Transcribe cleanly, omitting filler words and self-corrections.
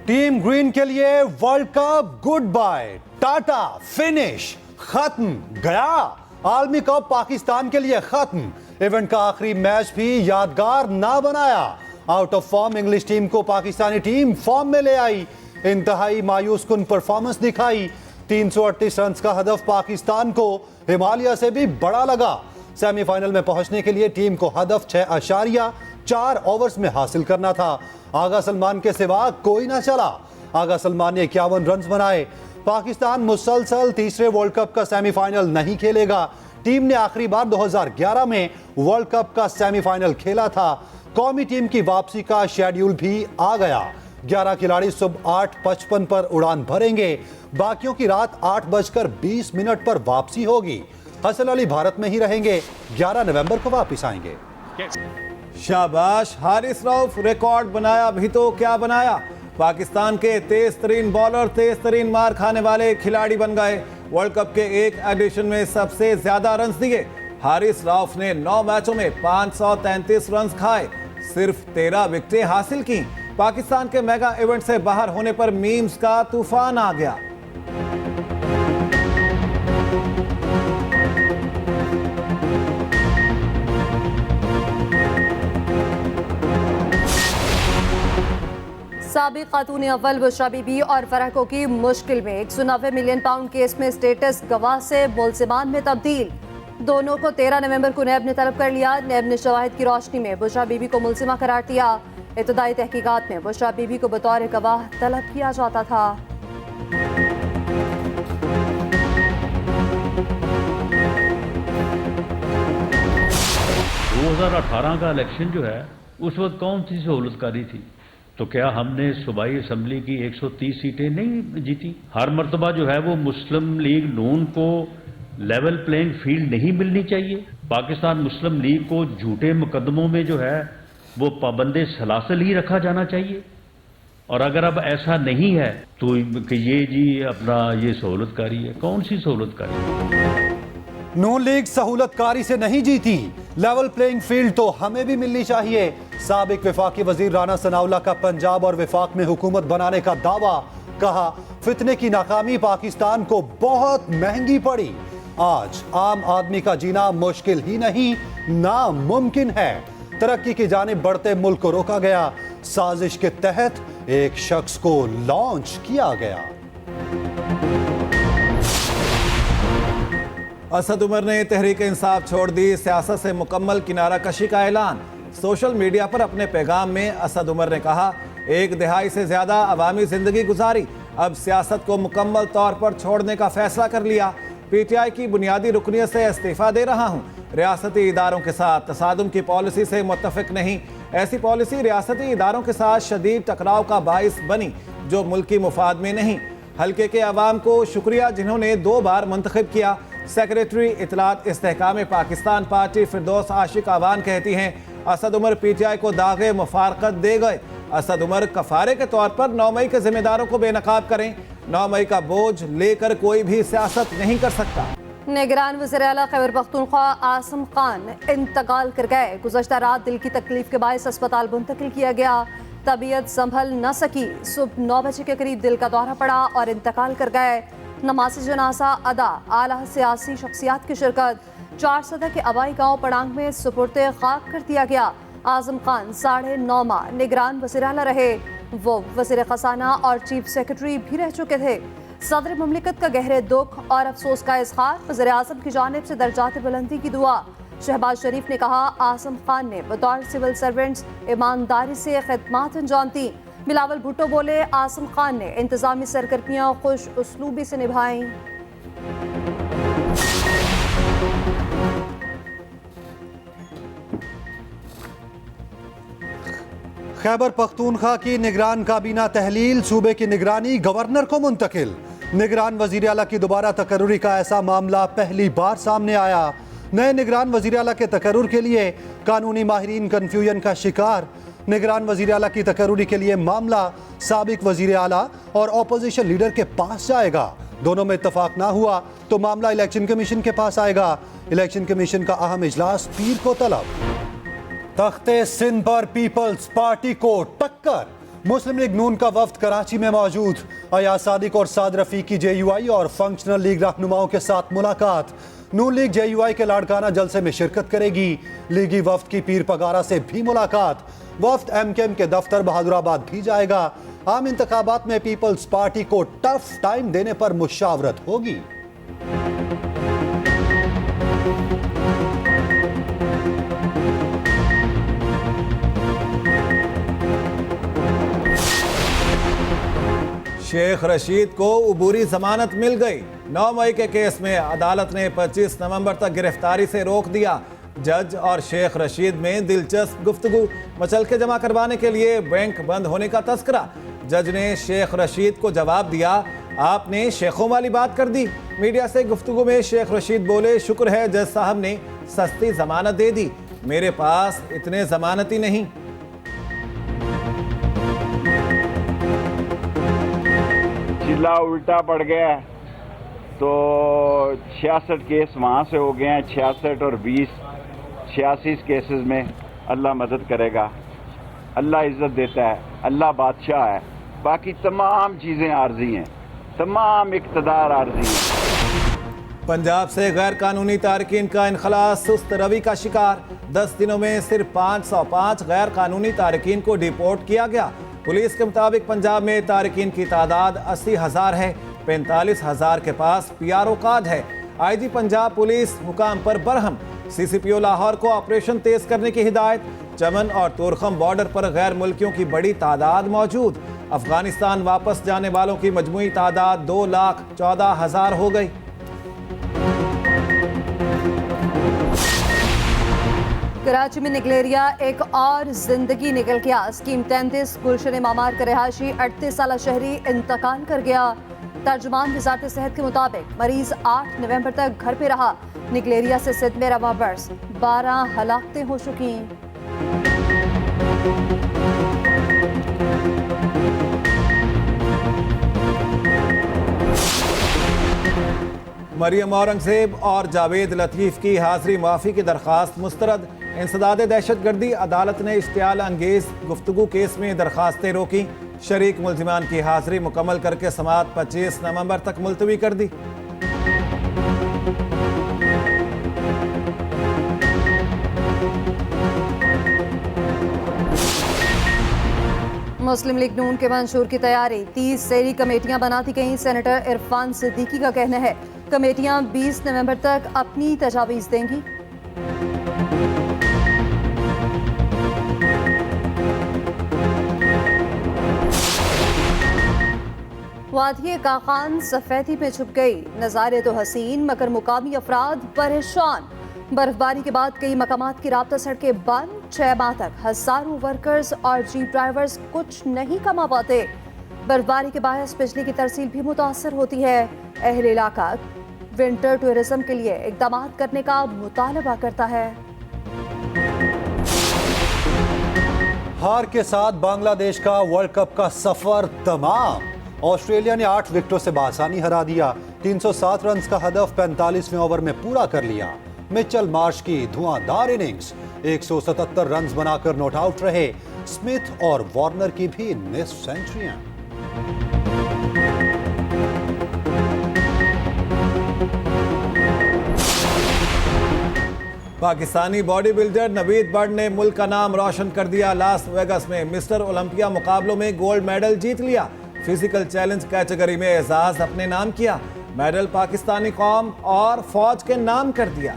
Team green के लिए world cup good bye, tata finish, खत्म, गया। आलमी कप पाकिस्तान के लिए खत्म। इवेंट का आखिरी मैच भी यादगार ना बनाया। Out of form English team को पाकिस्तानी टीम फॉर्म में ले आई। इंतहाई मायूस कुन परफॉर्मेंस दिखाई। 338 रन का हदफ पाकिस्तान को हिमालय से भी बड़ा लगा। सेमीफाइनल में पहुंचने के लिए टीम को हदफ 6.4 ओवर्स में हासिल करना था। आगा सलमान के सिवा कोई ना चला। आगा सलमान ने 51 रन बनाए। पाकिस्तान मुसलसल तीसरे वर्ल्ड कप का सेमीफाइनल नहीं खेलेगा। टीम ने आखिरी बार 2011 में वर्ल्ड कप का सेमीफाइनल खेला था। कौमी टीम की वापसी का शेड्यूल भी आ गया। 11 खिलाड़ी सुबह 8:55 पर उड़ान भरेंगे। बाकियों की रात 8:20 पर वापसी होगी। हसन अली भारत में ही रहेंगे। 11 नवंबर को वापस आएंगे। शाबाश हारिस रऊफ, रिकॉर्ड बनाया भी तो क्या बनाया। पाकिस्तान के तेज तरीन बॉलर, तेज तरीन मार खाने वाले खिलाड़ी बन गए। वर्ल्ड कप के एक एडिशन में सबसे ज्यादा रन दिए। हारिस रऊफ ने 9 मैचों में 533 रन खाए, सिर्फ 13 विकेटें हासिल की। पाकिस्तान के मेगा इवेंट से बाहर होने पर मीम्स का तूफान आ गया। साबिक खातून अव्वल बुशरा बीबी और फरह कोकी मुश्किल में। 190 मिलियन पाउंड केस में स्टेटस गवाह से मुलजिमान में तब्दील। दोनों को 13 नवंबर को नैब ने तलब कर लिया। नैब ने शवाहिद की रोशनी में बुशरा बीबी को मुलजिमा करार दिया। इब्तदाई तहकीकात में बुशरा बीबी को बतौर गवाह तलब किया जाता था। 2018 का इलेक्शन जो है उस वक्त कौन सी सहूलतकारी थी? तो क्या हमने सूबाई असम्बली की 130 सीटें नहीं जीती? हर मर्तबा जो है वो मुस्लिम लीग नून को लेवल प्लेइंग फील्ड नहीं मिलनी चाहिए। पाकिस्तान मुस्लिम लीग को झूठे मुकदमों में जो है वो पाबंदे सलासल ही रखा जाना चाहिए। और अगर अब ऐसा नहीं है तो ये जी अपना ये सहूलतकारी है। कौन सी सहूलतकारी? नून लीग सहूलतकारी से नहीं जीती। लेवल प्लेइंग फील्ड तो हमें भी मिलनी चाहिए। साबिक वफाकी वजीर राना सनाउल्लाह का पंजाब और वफाक में हुकूमत बनाने का दावा। कहा फितने की नाकामी पाकिस्तान को बहुत महंगी पड़ी। आज आम आदमी का जीना मुश्किल ही नहीं नामुमकिन है। तरक्की की जानिब बढ़ते मुल्क को रोका गया। साजिश के तहत एक शख्स को लॉन्च किया गया। असद उमर ने तहरीक इंसाफ छोड़ दी। सियासत से मुकम्मल किनारा कशी का ऐलान। सोशल मीडिया पर अपने पैगाम में असद उमर ने कहा, 1 दहाई से ज्यादा अवामी जिंदगी गुजारी, अब सियासत को मुकम्मल तौर पर छोड़ने का फैसला कर लिया। PTI की बुनियादी रुकनियत से इस्तीफा दे रहा हूँ। रियासती इदारों के साथ तसादुम की पॉलिसी से मुत्तफिक नहीं। ऐसी पॉलिसी रियासती इदारों के साथ शदीद टकराव का बाइस बनी जो मुल्की मुफाद में नहीं। हल्के के अवाम को शुक्रिया जिन्होंने 2 बार मुंतखब किया। सेक्रेटरी इतलात इस्तेहकाम पाकिस्तान पार्टी फिरदौस आशिक आवान कहती हैं, असद उमर PTI को दागे मुफारकत दे गए। असद उमर कफारे के तौर पर 9 मई के जिम्मेदारों को बेनकाब करें। 9 मई का बोझ लेकर कोई भी सियासत नहीं कर सकता। निगरान वज़ीर आला खैबर पख्तूनख्वा आसिम खान इंतकाल कर गए। गुज़श्ता रात दिल की तकलीफ के बायस अस्पताल मुंतकिल किया गया। तबीयत संभल न सकी। सुबह 9 बजे के करीब दिल का दौरा पड़ा और इंतकाल कर गए। नमाज़ जनाजा अदा, आला सियासी शख्सियात की शिरकत। 4 सदा के आबाई गाँव पड़ांग में सुपुर्दे खाक कर दिया गया। आज़म खान 9.5 माह निगरान वज़ीर आला रहे। वो वज़ीर ख़ज़ाना और चीफ सेक्रेटरी भी रह चुके थे। सदर मुमलिकत का गहरे दुख और अफसोस का इज़हार। वज़ीर आज़म की जानिब से दर्जात बुलंदी की दुआ। शहबाज शरीफ ने कहा, आज़म खान ने बतौर सिविल सर्वेंट्स ईमानदारी से खिदमात अंजाम दी। बिलावल भुट्टो बोले, आसिम खान ने इंतजामी सरगर्मियां खुश उसलूबी से निभाई। खैबर पख्तूनख्वा की निगरान काबीना तहलील, सूबे की निगरानी गवर्नर को मुंतकिल। निगरान वजीर आला की दोबारा तकर्रुरी का ऐसा मामला पहली बार सामने आया। नए निगरान वजीर आला के तकर्रुर के लिए कानूनी माहिरीन कन्फ्यूजन का शिकार। निगरान वजीर आला की तकर्रुरी के लिए मामला साबिक वजीर आला और अपोजिशन लीडर के पास जाएगा। दोनों में इत्तफाक ना हुआ तो मामला इलेक्शन कमीशन के पास आएगा। इलेक्शन कमीशन का अहम इजलास पीर को तलब। तख्ते सिंध पर पीपल्स पार्टी को टक्कर। मुस्लिम लीग नून का वफ्द कराची में मौजूद। अयाज सादिक और साद रफीक की JUI और फंक्शनल लीग रहनुमाओं के साथ मुलाकात। नून लीग JUI के लाड़काना जलसे में शिरकत करेगी। लीगी वफ्द की पीर पगारा से भी मुलाकात। वफ्द MKM के दफ्तर बहादुराबाद भी जाएगा। आम इंतखाबात में पीपल्स पार्टी को टफ टाइम देने पर मुशावरत होगी। शेख रशीद को उबूरी जमानत मिल गई। 9 मई के केस में अदालत ने 25 नवंबर तक गिरफ्तारी से रोक दिया। जज और शेख रशीद में दिलचस्प गुफ्तगू। मचलके जमा करवाने के लिए बैंक बंद होने का तस्करा। जज ने शेख रशीद को जवाब दिया, आपने शेखों वाली बात कर दी। मीडिया से गुफ्तगू में शेख रशीद बोले, शुक्र है जज साहब ने सस्ती जमानत दे दी, मेरे पास इतने जमानती नहीं। चिल्ला उल्टा पड़ गया है तो 66 केस वहाँ से हो गए हैं। 66 और 20 86 केसेस में अल्लाह मदद करेगा। अल्लाह इज्जत देता है, अल्लाह बादशाह है। बाकी तमाम चीज़ें आर्जी हैं, तमाम इक़्तिदार आर्जी हैं। पंजाब से गैर कानूनी तारकीन का इनखला सुस्त रवि का शिकार। 10 दिनों में सिर्फ 505 गैर कानूनी तारकीन को डिपोर्ट किया गया। पुलिस के मुताबिक पंजाब में तारकीन की तादाद 80,000 है। 45,000 के पास PRO कार्ड है। IG पंजाब पुलिस हुकाम पर बरहम। CCPO लाहौर को ऑपरेशन तेज करने की हिदायत। चमन और तोरखम बॉर्डर पर गैर मुल्कियों की बड़ी तादाद मौजूद। अफगानिस्तान वापस जाने वालों की मजमूई तादाद 2,14,000 हो गई। कराची में निकलेरिया एक और जिंदगी निकल गया। स्कीम 33 गुलशन मामार का रहायशी 38 साल शहरी इंतकाल कर गया। तर्जुमान वजारत सेहत के मुताबिक मरीज 8 नवंबर तक घर पे रहा। निकलेरिया से सिंध में रवा बरस 12 हलाकतें हो चुकी। मरियम औरंगजेब और जावेद लतीफ़ की हाजिरी माफ़ी की दरख्वास्त मुस्तरद। इंसदाद दहशतगर्दी अदालत ने इश्तियाल अंगेज गुफ्तगू केस में दरख्वास्तें रोकी। शरीक मुल्जिमान की हाजिरी मुकम्मल करके समाअत 25 नवंबर तक मुलतवी कर दी। मुस्लिम लीग नून के मंशूर की तैयारी। 30 सेरी कमेटियां बनाती गईं। सेनेटर इरफान सिद्दीकी का कहना है कमेटियां 20 नवंबर तक अपनी तजावीज देंगी। वादिये काखान सफेदी में छुप गई। नज़ारे तो हसीन मगर मुकामी अफराद परेशान। बर्फबारी के बाद कई मकामात की राब्ता सड़कें बंद। 6 माह तक हजारों वर्कर्स और जीप ड्राइवर्स कुछ नहीं कमा पाते। बर्फबारी के बायस बिजली की तरसील भी मुतासर होती है। अहले इलाका विंटर टूरिज्म के लिए इकदाम करने का मुतालबा करता है। हार के साथ बांग्लादेश का वर्ल्ड कप का सफर तमाम। ऑस्ट्रेलिया ने 8 विकेटों से बासानी हरा दिया। 307 रन का हदफ 45वें ओवर में पूरा कर लिया। मिचेल मार्श की धुआंधार इनिंग्स। 177 रन बनाकर नॉट आउट रहे। स्मिथ और वार्नर की भी निस्फ सेंचुरियां। पाकिस्तानी बॉडी बिल्डर नवीद बट ने मुल्क का नाम रोशन कर दिया। लास वेगस में मिस्टर ओलंपिया मुकाबलों में गोल्ड मेडल जीत लिया। फिजिकल चैलेंज कैटेगरी में एजाज अपने नाम किया। मेडल पाकिस्तानी कौम और फौज के नाम कर दिया।